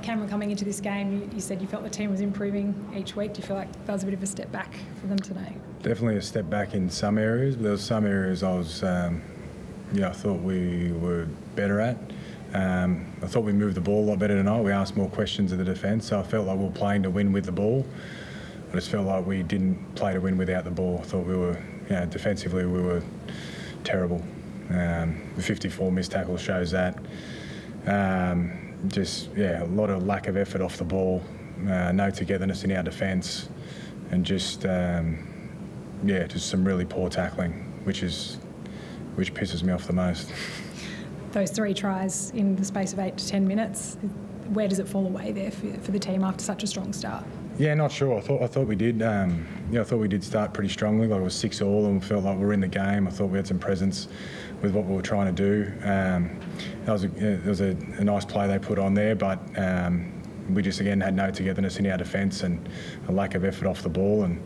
Cameron, coming into this game, you said you felt the team was improving each week. Do you feel like that was a bit of a step back for them today? Definitely a step back in some areas, but there was some areas I thought we were better at. I thought we moved the ball a lot better tonight. We asked more questions of the defence, so I felt like we were playing to win with the ball. I just felt like we didn't play to win without the ball. I thought we were, defensively we were terrible. The 54 missed tackles shows that. A lot of lack of effort off the ball, no togetherness in our defence, and just some really poor tackling, which pisses me off the most. Those 3 tries in the space of 8 to 10 minutes, where does it fall away there for the team after such a strong start? Yeah, not sure. I thought we did. I thought we did start pretty strongly. Like it was 6-6, and we felt like we were in the game. I thought we had some presence with what we were trying to do. It was a nice play they put on there, but we just again had no togetherness in our defence and a lack of effort off the ball, and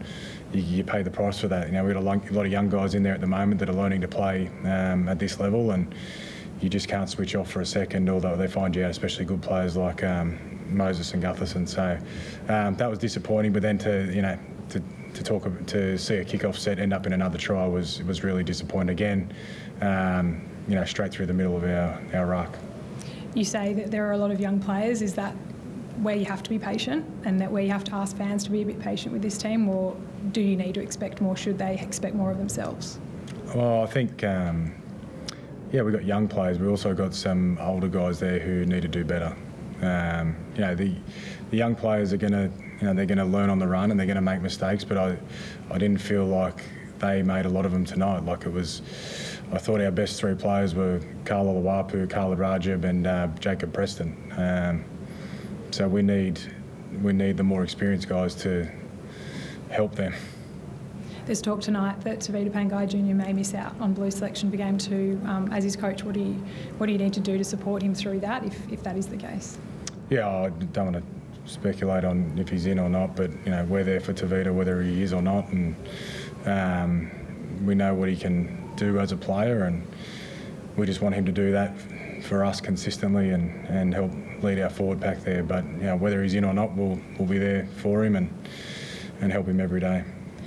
you pay the price for that. We got a lot of young guys in there at the moment that are learning to play at this level, and you just can't switch off for a second, although they find you out, especially good players like Moses and Gutherson. So that was disappointing. But then to see a kick-off set end up in another try was really disappointing again. Straight through the middle of our ruck. You say that there are a lot of young players. Is that where you have to be patient, and that where you have to ask fans to be a bit patient with this team, or do you need to expect more? Should they expect more of themselves? Well, I think. We've got young players. We've also got some older guys there who need to do better. The young players are going to, they're going to learn on the run and they're going to make mistakes. But I didn't feel like they made a lot of them tonight. I thought our best 3 players were Carla Lawapu, Carla Rajab, and Jacob Preston. So we need the more experienced guys to help them. There's talk tonight that Tavita Pangai Jr. may miss out on Blue selection for Game 2. As his coach, what do you need to do to support him through that, if that is the case? Yeah, I don't want to speculate on if he's in or not, but we're there for Tavita whether he is or not, and we know what he can do as a player, and we just want him to do that for us consistently and help lead our forward pack there. But whether he's in or not, we'll be there for him and help him every day.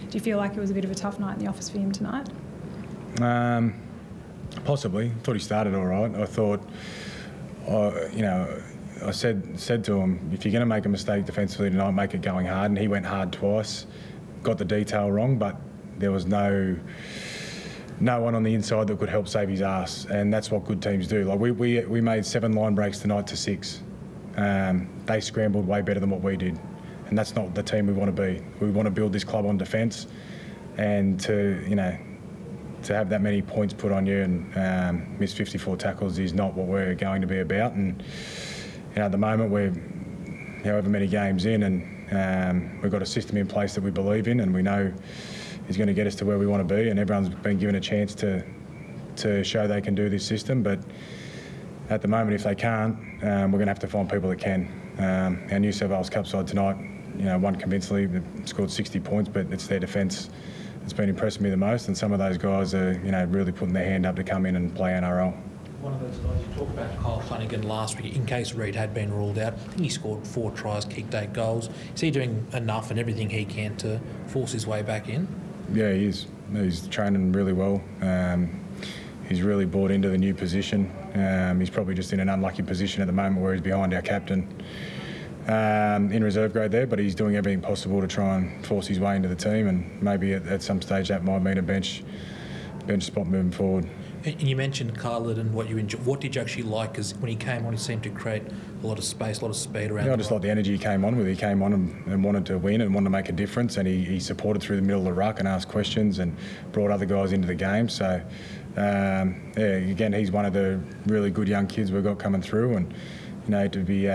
Do you feel like it was a bit of a tough night in the office for him tonight? Possibly. I thought he started all right. I thought, I said to him, if you're going to make a mistake defensively tonight, make it going hard. And he went hard twice, got the detail wrong, but there was no one on the inside that could help save his ass. And that's what good teams do. Like we made 7 line breaks tonight to 6. They scrambled way better than what we did. And that's not the team we want to be. We want to build this club on defence, and to have that many points put on you and miss 54 tackles is not what we're going to be about. And at the moment we're however many games in, and we've got a system in place that we believe in, and we know is going to get us to where we want to be. And everyone's been given a chance to show they can do this system. But at the moment, if they can't, we're going to have to find people that can. Our New South Wales Cup side tonight, won convincingly, scored 60 points, but it's their defence that's been impressing me the most, and some of those guys are, really putting their hand up to come in and play NRL. One of those guys, you talked about Kyle Flanagan last week, in case Reid had been ruled out. I think he scored 4 tries, kicked 8 goals. Is he doing enough and everything he can to force his way back in? Yeah, he is. He's training really well. He's really bought into the new position. He's probably just in an unlucky position at the moment where he's behind our captain in reserve grade there, but he's doing everything possible to try and force his way into the team, and maybe at some stage that might mean a bench spot moving forward. And you mentioned Khaled and what you enjoy. What did you actually like? Because when he came on, he seemed to create a lot of space, a lot of speed around. Yeah, I just like the energy he came on with. He came on and wanted to win and wanted to make a difference, and he supported through the middle of the ruck and asked questions and brought other guys into the game. So, again, he's one of the really good young kids we've got coming through, and to be.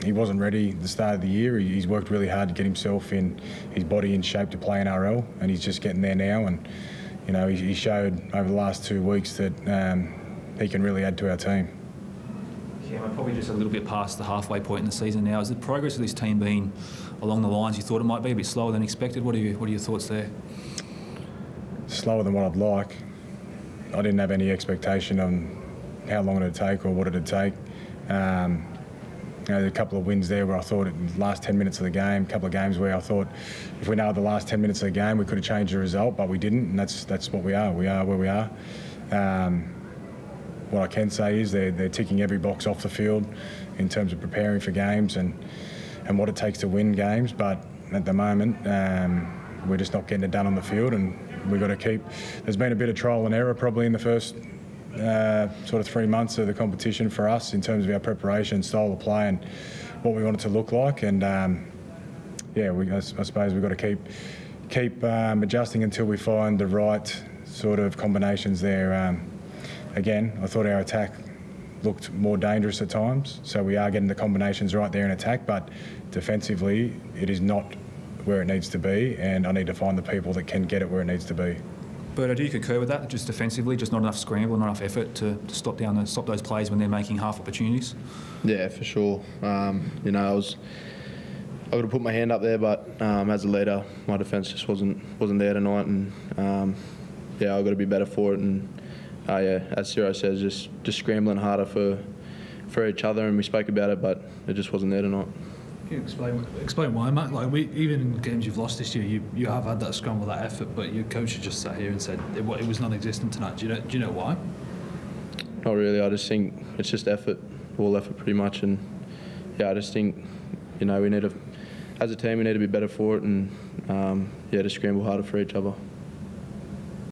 He wasn't ready at the start of the year. He's worked really hard to get himself in his body in shape to play NRL, and he's just getting there now. And he showed over the last 2 weeks that he can really add to our team. Yeah, we're probably just a little bit past the halfway point in the season now. Has the progress of this team been along the lines you thought it might be, a bit slower than expected? What are your thoughts there? Slower than what I'd like. I didn't have any expectation on how long it'd take or what it'd take. There are a couple of wins there where I thought in the last 10 minutes of the game, a couple of games where I thought if we nailed the last 10 minutes of the game, we could have changed the result, but we didn't, and that's what we are. We are where we are. What I can say is they're ticking every box off the field in terms of preparing for games and what it takes to win games, but at the moment we're just not getting it done on the field, and we've got to keep. There's been a bit of trial and error probably in the first sort of 3 months of the competition for us in terms of our preparation, style of play and what we want it to look like, and I suppose we've got to keep adjusting until we find the right sort of combinations there. Again, I thought our attack looked more dangerous at times, so we are getting the combinations right there in attack, but defensively it is not where it needs to be, and I need to find the people that can get it where it needs to be. But do you concur with that? Just defensively, just not enough scramble, not enough effort to stop those plays when they're making half opportunities? Yeah, for sure. I got to put my hand up there, but as a leader, my defence just wasn't there tonight, and I've got to be better for it. And as Ciro says, just scrambling harder for each other, and we spoke about it, but it just wasn't there tonight. Can you explain why, Matt? Like, even in games you've lost this year, you have had that scramble, that effort, but your coach has just sat here and said it was non-existent tonight. Do you know why? Not really. I just think it's just effort, all effort pretty much, and I just think we need to, as a team, we need to be better for it, and just scramble harder for each other.